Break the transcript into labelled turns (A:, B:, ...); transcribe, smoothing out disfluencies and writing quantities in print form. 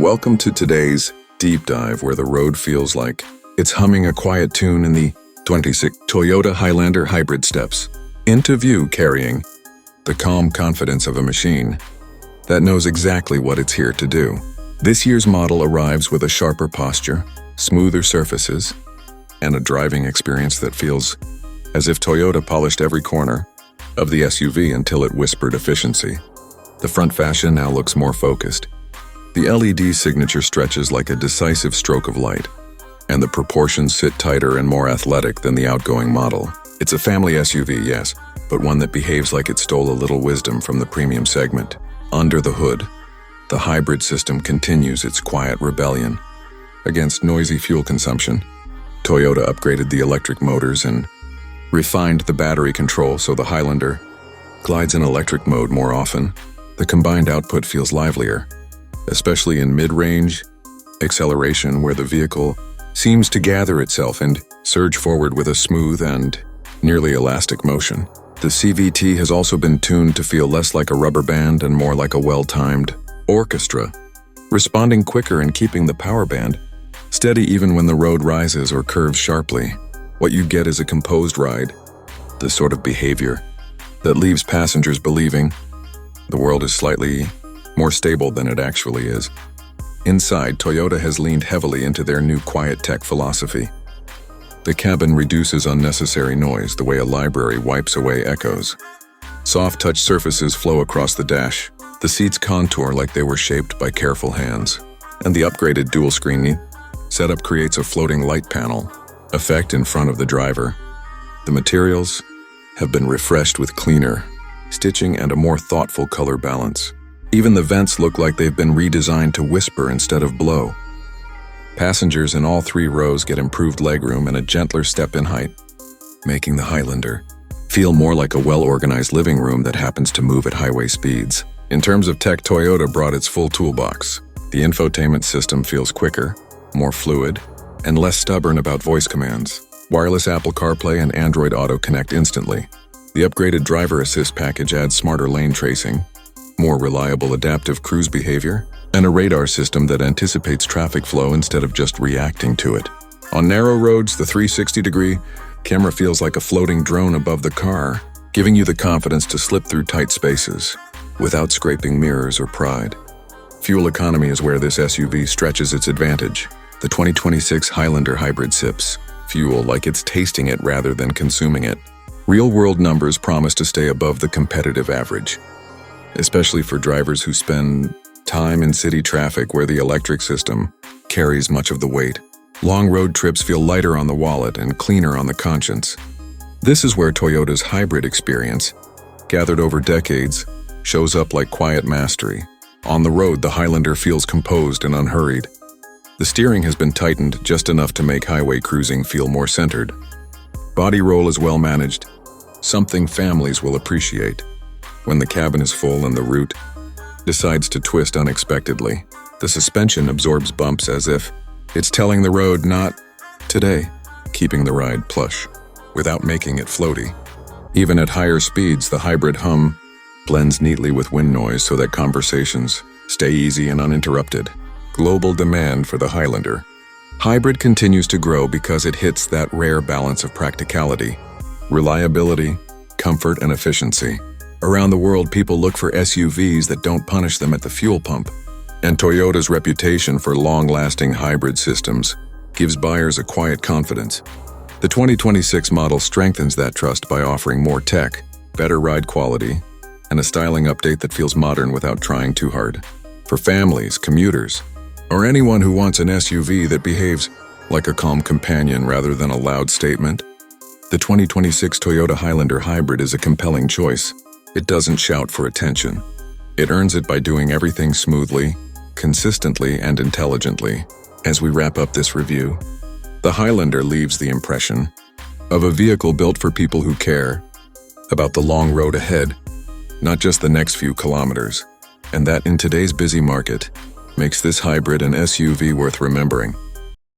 A: Welcome to today's deep dive where the road feels like it's humming a quiet tune in the 26 Toyota Highlander Hybrid steps into view, carrying the calm confidence of a machine that knows exactly what it's here to do. This year's model arrives with a sharper posture, smoother surfaces, and a driving experience that feels as if Toyota polished every corner of the SUV until it whispered efficiency. The front fascia now looks more focused. The LED signature stretches like a decisive stroke of light, and the proportions sit tighter and more athletic than the outgoing model. It's a family SUV, yes, but one that behaves like it stole a little wisdom from the premium segment. Under the hood, the hybrid system continues its quiet rebellion against noisy fuel consumption. Toyota upgraded the electric motors and refined the battery control so the Highlander glides in electric mode more often. The combined output feels livelier, especially in mid-range acceleration where the vehicle seems to gather itself and surge forward with a smooth and nearly elastic motion. The CVT has also been tuned to feel less like a rubber band and more like a well-timed orchestra, responding quicker and keeping the power band steady even when the road rises or curves sharply. What you get is a composed ride, the sort of behavior that leaves passengers believing the world is slightly more stable than it actually is. Inside, Toyota has leaned heavily into their new quiet tech philosophy. The cabin reduces unnecessary noise the way a library wipes away echoes. Soft touch surfaces flow across the dash. The seats contour like they were shaped by careful hands. And the upgraded dual-screen setup creates a floating light panel effect in front of the driver. The materials have been refreshed with cleaner stitching and a more thoughtful color balance. Even the vents look like they've been redesigned to whisper instead of blow. Passengers in all three rows get improved legroom and a gentler step-in height, making the Highlander feel more like a well-organized living room that happens to move at highway speeds. In terms of tech, Toyota brought its full toolbox. The infotainment system feels quicker, more fluid, and less stubborn about voice commands. Wireless Apple CarPlay and Android Auto connect instantly. The upgraded driver assist package adds smarter lane tracing, more reliable adaptive cruise behavior, and a radar system that anticipates traffic flow instead of just reacting to it. On narrow roads, the 360-degree camera feels like a floating drone above the car, giving you the confidence to slip through tight spaces without scraping mirrors or pride. Fuel economy is where this SUV stretches its advantage. The 2026 Highlander Hybrid sips fuel like it's tasting it rather than consuming it. Real-world numbers promise to stay above the competitive average, especially for drivers who spend time in city traffic where the electric system carries much of the weight. Long road trips feel lighter on the wallet and cleaner on the conscience. This is where Toyota's hybrid experience, gathered over decades, shows up like quiet mastery. On the road, the Highlander feels composed and unhurried. The steering has been tightened just enough to make highway cruising feel more centered. Body roll is well managed, something families will appreciate. When the cabin is full and the route decides to twist unexpectedly, the suspension absorbs bumps as if it's telling the road not today, keeping the ride plush without making it floaty. Even at higher speeds, the hybrid hum blends neatly with wind noise so that conversations stay easy and uninterrupted. Global demand for the Highlander Hybrid continues to grow because it hits that rare balance of practicality, reliability, comfort, and efficiency. Around the world, people look for SUVs that don't punish them at the fuel pump, and Toyota's reputation for long-lasting hybrid systems gives buyers a quiet confidence. The 2026 model strengthens that trust by offering more tech, better ride quality, and a styling update that feels modern without trying too hard. For families, commuters, or anyone who wants an SUV that behaves like a calm companion rather than a loud statement, the 2026 Toyota Highlander Hybrid is a compelling choice. It doesn't shout for attention. It earns it by doing everything smoothly, consistently, and intelligently. As we wrap up this review, the Highlander leaves the impression of a vehicle built for people who care about the long road ahead, not just the next few kilometers. And that in today's busy market makes this hybrid an SUV worth remembering.